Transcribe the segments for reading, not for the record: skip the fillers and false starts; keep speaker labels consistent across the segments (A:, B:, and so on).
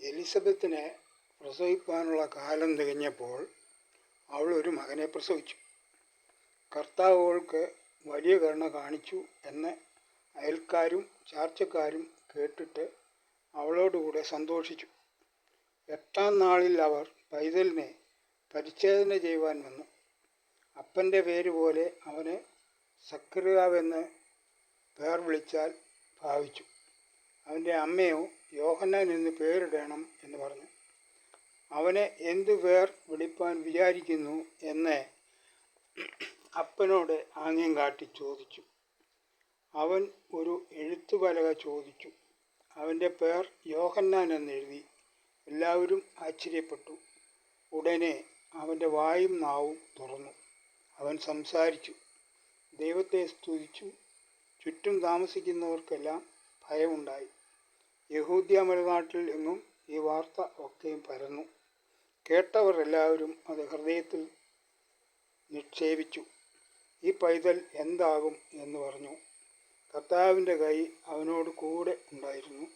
A: എലിസബത്തിനെ പ്രസവിക്കാനുള്ള കാലം തികഞ്ഞപ്പോൾ അവൾ ഒരു മകനെ പ്രസവിച്ചു. കർത്താവ് അവൾക്ക് വലിയ കരുണ കാണിച്ചു എന്ന് അയൽക്കാരും ചാർച്ചക്കാരും കേട്ടിട്ട് അവളോടുകൂടെ സന്തോഷിച്ചു. 8-ാം നാളിൽ അവർ പൈതലിനെ പരിച്ഛേദന ചെയ്യുവാൻ വന്നു. അപ്പൻ്റെ പേര് പോലെ അവന് സക്കറിയാവെന്ന് പേർ വിളിച്ചാൽ ഭാവിച്ചു. അവൻ്റെ അമ്മയോ യോഹന്നാൻ എന്ന് പേരിടണം എന്ന് പറഞ്ഞു. അവനെ എന്തു പേർ വിളിപ്പാൻ വിചാരിക്കുന്നു എന്ന് അപ്പനോട് ആംഗ്യം കാട്ടി ചോദിച്ചു. അവൻ ഒരു എഴുത്തുപലക ചോദിച്ചു. അവൻ്റെ പേർ യോഹന്നാൻ എന്നെഴുതി. എല്ലാവരും ആശ്ചര്യപ്പെട്ടു. ഉടനെ അവൻ്റെ വായും നാവും തുറന്നു. അവൻ സംസാരിച്ചു, ദൈവത്തെ സ്തുതിച്ചു. ചുറ്റും താമസിക്കുന്നവർക്കെല്ലാം ഭയമുണ്ടായി. യഹൂദ്യ മലനാട്ടിൽ എങ്ങും ഈ വാർത്ത ഒക്കെയും പരന്നു. കേട്ടവർ എല്ലാവരും അത് ഹൃദയത്തിൽ നിക്ഷേപിച്ചു. ഈ പൈതൽ എന്താകും എന്ന് പറഞ്ഞു. കർത്താവിൻ്റെ കൈ അവനോട് കൂടെ ഉണ്ടായിരുന്നു.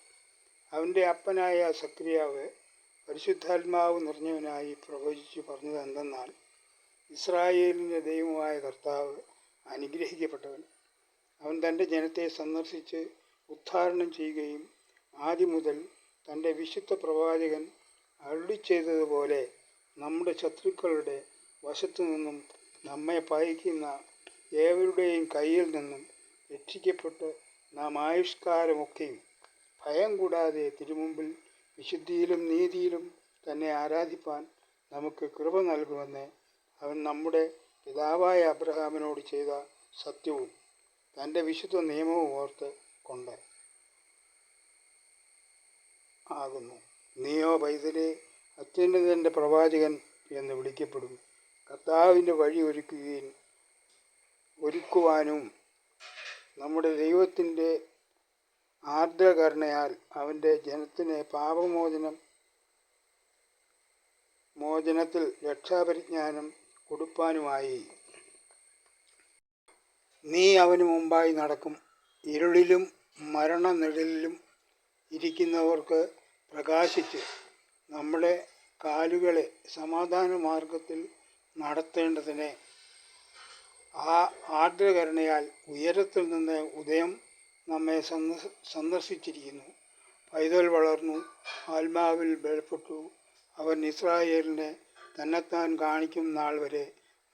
A: അവൻ്റെ അപ്പനായ സക്കറിയാവ് പരിശുദ്ധാത്മാവ് നിറഞ്ഞവനായി പ്രവചിച്ചു പറഞ്ഞത് എന്തെന്നാൽ, ഇസ്രായേലിൻ്റെ ദൈവമായ കർത്താവ് അനുഗ്രഹിക്കപ്പെട്ടവൻ. അവൻ തൻ്റെ ജനത്തെ സന്ദർശിച്ച് ഉദ്ധാരണം ചെയ്യുകയും ആദ്യം മുതൽ തൻ്റെ വിശുദ്ധ പ്രവാചകൻ അരുളി ചെയ്തതുപോലെ നമ്മുടെ ശത്രുക്കളുടെ വശത്തു നിന്നും നമ്മെ പകയ്ക്കുന്ന ഏവരുടെയും കയ്യിൽ നിന്നും രക്ഷിക്കപ്പെട്ട് നാം ആയുഷ്കാലമൊക്കെയും ഭയം കൂടാതെ തിരുമുമ്പിൽ വിശുദ്ധിയിലും നീതിയിലും തന്നെ ആരാധിപ്പാൻ നമുക്ക് കൃപ നൽകുമെന്ന് അവൻ നമ്മുടെ പിതാവായ അബ്രഹാമിനോട് ചെയ്ത സത്യവും തൻ്റെ വിശുദ്ധ നിയമവും ഓർത്ത് കൊണ്ട് ആകുന്നു. നീയോ പൈതലെ അത്യുന്നതൻ്റെ പ്രവാചകൻ എന്ന് വിളിക്കപ്പെടും. കർത്താവിൻ്റെ വഴി ഒരുക്കുവാനും നമ്മുടെ ദൈവത്തിൻ്റെ ആർദ്രകരുണയാൽ അവൻ്റെ ജനത്തിന് മോചനത്തിൽ രക്ഷാപരിജ്ഞാനം കൊടുപ്പാനുമായി നീ അവന് മുമ്പായി നടക്കും. ഇരുളിലും മരണനിഴലിലും ഇരിക്കുന്നവർക്ക് പ്രകാശിച്ച് നമ്മുടെ കാലുകളെ സമാധാന മാർഗത്തിൽ നടത്തേണ്ടതിന് ആ ആർദ്രകരുണയാൽ ഉയരത്തിൽ നിന്ന് ഉദയം നമ്മെ സന്ദർശിച്ചിരിക്കുന്നു. പൈതൽ വളർന്നു, ആത്മാവിൽ ബലപ്പെട്ടു. അവൻ ഇസ്രായേലിനെ തന്നെത്താൻ കാണിക്കും നാൾ വരെ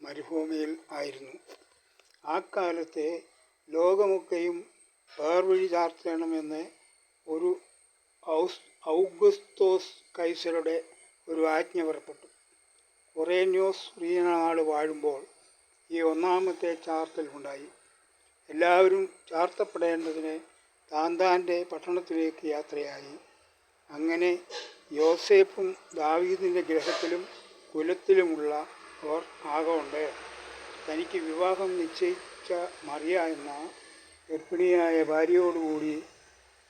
A: മരുഭൂമിയിൽ ആയിരുന്നു. ആ കാലത്തെ ലോകമൊക്കെയും പേർവഴി ചാർത്തണമെന്ന് ഒരു ഔഗസ്തോസ് കൈസരുടെ ഒരു ആജ്ഞ പുറപ്പെട്ടു. കൊറേന്യോസ് പ്രിയനാൾ വാഴുമ്പോൾ ഈ 1-ാമത്തെ ചാർത്തൽ ഉണ്ടായി. എല്ലാവരും ചാർത്തപ്പെടേണ്ടതിന് താന്താൻ്റെ പട്ടണത്തിലേക്ക് യാത്രയായി. അങ്ങനെ യോസേഫും ദാവീദിൻ്റെ ഗൃഹത്തിലും കുലത്തിലുമുള്ളവർ ആകൊണ്ട് തനിക്ക് വിവാഹം നിശ്ചയിച്ച മറിയ എന്ന ഗർഭിണിയായ ഭാര്യയോടുകൂടി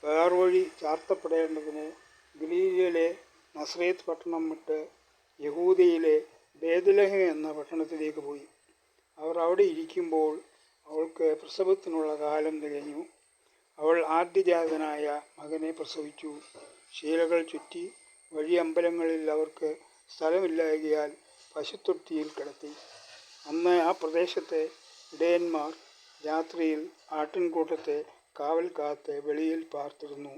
A: പേർവഴി ചാർത്തപ്പെടേണ്ടതിന് ഗലീലയിലെ നസറേത്ത് പട്ടണം വിട്ട് യഹൂദയിലെ ബേത്ലഹേം എന്ന പട്ടണത്തിലേക്ക് പോയി. അവർ അവിടെ ഇരിക്കുമ്പോൾ അവൾക്ക് പ്രസവത്തിനുള്ള കാലം തികഞ്ഞു. അവൾ ആദ്യജാതനായ മകനെ പ്രസവിച്ചു. ശീലകൾ ചുറ്റി വഴിയമ്പലങ്ങളിൽ അവർക്ക് സ്ഥലമില്ലായകയാൽ പശുത്തൊട്ടിയിൽ കിടത്തി. അന്ന് ആ പ്രദേശത്തെ ഇടയന്മാർ രാത്രിയിൽ ആട്ടിൻകൂട്ടത്തെ കാവൽ കാത്ത് വെളിയിൽ പാർത്തിരുന്നു.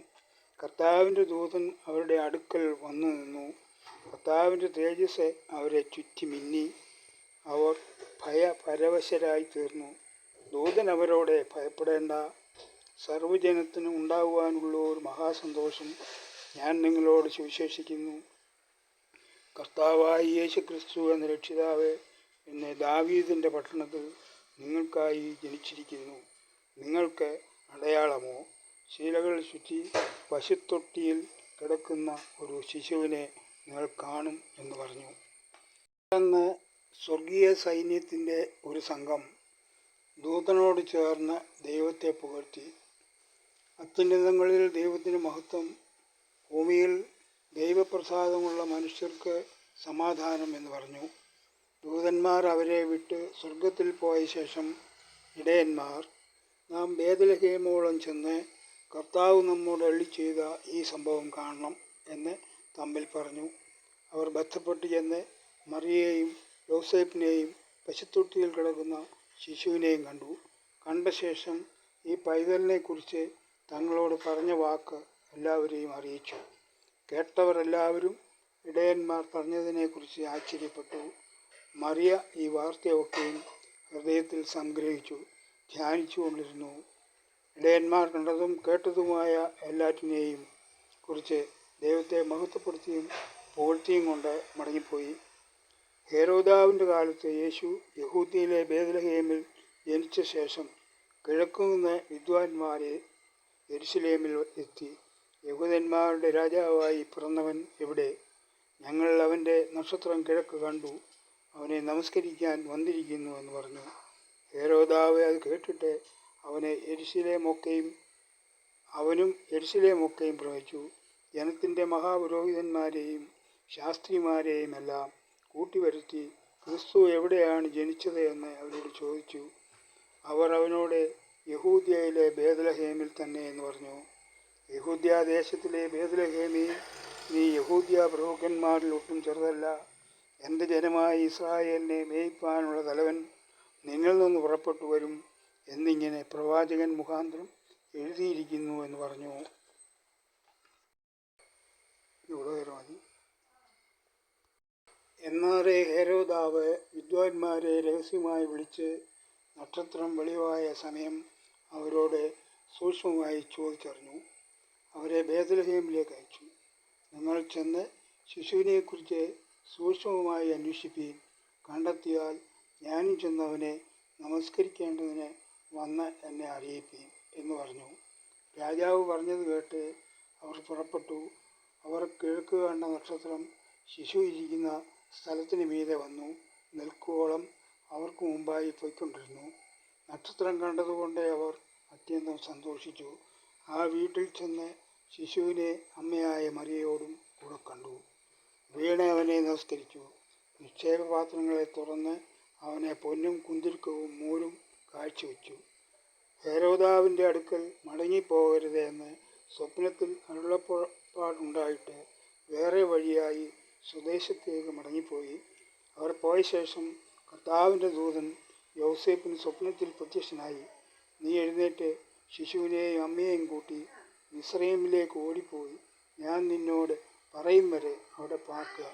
A: കർത്താവിൻ്റെ ദൂതൻ അവരുടെ അടുക്കൽ വന്നു നിന്നു. കർത്താവിൻ്റെ തേജസ് അവരെ ചുറ്റി മിന്നി. അവർ ഭയപരവശരായി തീർന്നു. ദൂതൻ അവരോട്, ഭയപ്പെടേണ്ട, സർവ്വജനത്തിനും ഉണ്ടാകുവാനുള്ള ഒരു മഹാസന്തോഷം ഞാൻ നിങ്ങളോട് സുവിശേഷിക്കുന്നു. കർത്താവായ യേശു ക്രിസ്തു എന്ന രക്ഷിതാവ് എന്ന ദാവീദിൻ്റെ പട്ടണത്തിൽ നിങ്ങൾക്കായി ജനിച്ചിരിക്കുന്നു. നിങ്ങൾക്ക് അടയാളമോ, ശീലകൾ ചുറ്റി പശുത്തൊട്ടിയിൽ കിടക്കുന്ന ഒരു ശിശുവിനെ നിങ്ങൾ കാണും എന്ന് പറഞ്ഞു. അന്ന് സ്വർഗീയ സൈന്യത്തിൻ്റെ ഒരു സംഘം ദൂതനോട് ചേർന്ന് ദൈവത്തെ പുകഴ്ത്തി, അത്യുന്നതങ്ങളിൽ ദൈവത്തിന് മഹത്വം, ഭൂമിയിൽ ദൈവപ്രസാദമുള്ള മനുഷ്യർക്ക് സമാധാനം എന്ന് പറഞ്ഞു. ദൂതന്മാർ അവരെ വിട്ട് സ്വർഗത്തിൽ പോയ ശേഷം ഇടയന്മാർ, നാം ബേത്ലഹേമോളം ചെന്ന് കർത്താവ് നമ്മോട് അരുളിച്ചെയ്ത ഈ സംഭവം കാണണം എന്ന് തമ്മിൽ പറഞ്ഞു. അവർ ബന്ധപ്പെട്ട് ചെന്ന് മറിയയെയും യോസേപ്പിനെയും പശുത്തൊട്ടിയിൽ കിടക്കുന്ന ശിശുവിനെയും കണ്ടു. കണ്ട ശേഷം ഈ പൈതലിനെക്കുറിച്ച് തങ്ങളോട് പറഞ്ഞ വാക്ക് എല്ലാവരെയും അറിയിച്ചു. കേട്ടവർ എല്ലാവരും ഇടയന്മാർ പറഞ്ഞതിനെക്കുറിച്ച് ആശ്ചര്യപ്പെട്ടു. മറിയ ഈ വാർത്തയൊക്കെയും ഹൃദയത്തിൽ സംഗ്രഹിച്ചു ധ്യാനിച്ചു കൊണ്ടിരുന്നു. ഇടയന്മാർ കണ്ടതും കേട്ടതുമായ എല്ലാറ്റിനെയും കുറിച്ച് ദൈവത്തെ മഹത്വപ്പെടുത്തിയും പുകഴ്ത്തിയും കൊണ്ട് മടങ്ങിപ്പോയി. ഹേരോദാവിൻ്റെ കാലത്ത് യേശു യഹൂദ്യയിലെ ബേത്ലഹേമിൽ ജനിച്ച ശേഷം കിഴക്കുനിന്ന് വിദ്വാൻമാരെ യെരുശലേമിൽ എത്തി, യഹൂദന്മാരുടെ രാജാവായി പിറന്നവൻ എവിടെ? ഞങ്ങൾ അവൻ്റെ നക്ഷത്രം കിഴക്ക് കണ്ടു, അവനെ നമസ്കരിക്കാൻ വന്നിരിക്കുന്നു എന്ന് പറഞ്ഞു. ഹേരോദാവ് അത് കേട്ടിട്ട് അവനും യെരുശലേമൊക്കെയും പ്രവചിച്ചു. ജനത്തിൻ്റെ മഹാപുരോഹിതന്മാരെയും ശാസ്ത്രിമാരെയും എല്ലാം കൂട്ടിവരുത്തി ക്രിസ്തു എവിടെയാണ് ജനിച്ചത് എന്ന് അവരോട് ചോദിച്ചു. അവർ അവനോട് യഹൂദ്യയിലെ ബേത്ലഹേമിൽ തന്നെ എന്ന് പറഞ്ഞു. യഹൂദ്യാദേശത്തിലെ ബേത്ലഹേമി, നീ യഹൂദ്യ പ്രഭുക്കന്മാരിൽ ഒട്ടും ചെറുതല്ല. എൻ്റെ ജനമായ ഇസ്രായേലിനെ മേയ്പ്പാനുള്ള തലവൻ നിന്നിൽ നിന്ന് പുറപ്പെട്ടു വരും എന്നിങ്ങനെ പ്രവാചകൻ മുഖാന്തരം എഴുതിയിരിക്കുന്നു എന്ന് പറഞ്ഞു. എന്നാറെ ഹേരോദാവ് വിദ്വാൻമാരെ രഹസ്യമായി വിളിച്ച് നക്ഷത്രം വെളിവായ സമയം അവരോട് സൂക്ഷ്മമായി ചോദിച്ചറിഞ്ഞു. അവരെ ബേത്ലഹേമിലേക്ക് അയച്ചു. നിങ്ങൾ ചെന്ന് ശിശുവിനെക്കുറിച്ച് സൂക്ഷ്മമായി അന്വേഷിപ്പീൻ. കണ്ടെത്തിയാൽ ഞാനും ചെന്നവനെ നമസ്കരിക്കേണ്ടതിന് വന്ന് എന്നെ അറിയിപ്പീൻ എന്ന് പറഞ്ഞു. രാജാവ് പറഞ്ഞത് കേട്ട് അവർ പുറപ്പെട്ടു. അവർ കിഴക്ക് കണ്ട നക്ഷത്രം ശിശു ഇരിക്കുന്ന സ്ഥലത്തിന് മീതെ വന്നു നിൽക്കുവോളം അവർക്ക് മുമ്പായി പോയിക്കൊണ്ടിരുന്നു. നക്ഷത്രം കണ്ടതുകൊണ്ട് അവർ അത്യന്തം സന്തോഷിച്ചു. ആ വീട്ടിൽ ചെന്ന് ശിശുവിനെ അമ്മയായ മറിയയോടും കൂടെ കണ്ടു. വീണ് അവനെ നമസ്കരിച്ചു. നിക്ഷേപപാത്രങ്ങളെ തുറന്ന് അവനെ പൊന്നും കുന്തിരിക്കവും മൂരും കാഴ്ചവെച്ചു. ഹേരോദാവിൻ്റെ അടുക്കൽ മടങ്ങിപ്പോകരുത് എന്ന് സ്വപ്നത്തിൽ അരുളപ്പാടുണ്ടായിട്ട് വേറെ വഴിയായി സ്വദേശത്തേക്ക് മടങ്ങിപ്പോയി. അവർ പോയ ശേഷം കർത്താവിൻ്റെ ദൂതൻ യോസേപ്പിന് സ്വപ്നത്തിൽ പ്രത്യക്ഷനായി. നീ എഴുന്നേറ്റ് ശിശുവിനെയും അമ്മയെയും കൂട്ടി മിസ്രയീമിലേക്ക് ഓടിപ്പോയി ഞാൻ നിന്നോട് പറയും വരെ അവിടെ പാർക്കുക.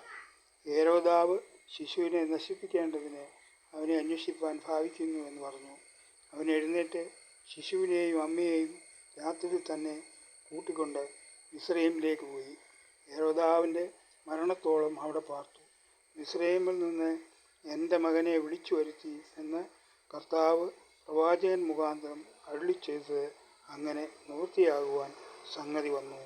A: ഹേരോദാവ് ശിശുവിനെ നശിപ്പിക്കേണ്ടതിന് അവനെ അന്വേഷിപ്പാൻ ഭാവിക്കുന്നു എന്ന് പറഞ്ഞു. അവൻ എഴുന്നേറ്റ് ശിശുവിനെയും അമ്മയെയും രാത്രി തന്നെ കൂട്ടിക്കൊണ്ട് മിസ്രയീമിലേക്ക് പോയി. ഹേരോദാവിൻ്റെ മരണത്തോളം അവിടെ പാർത്തു. മിസ്രയീമിൽ നിന്ന് എൻ്റെ മകനെ വിളിച്ചു വരുത്തി എന്ന് കർത്താവ് പ്രവാചകൻ മുഖാന്തരം അരുളിച്ചെയ്തത് അങ്ങനെ നിവൃത്തിയാകുവാൻ സംഗതി വന്നു.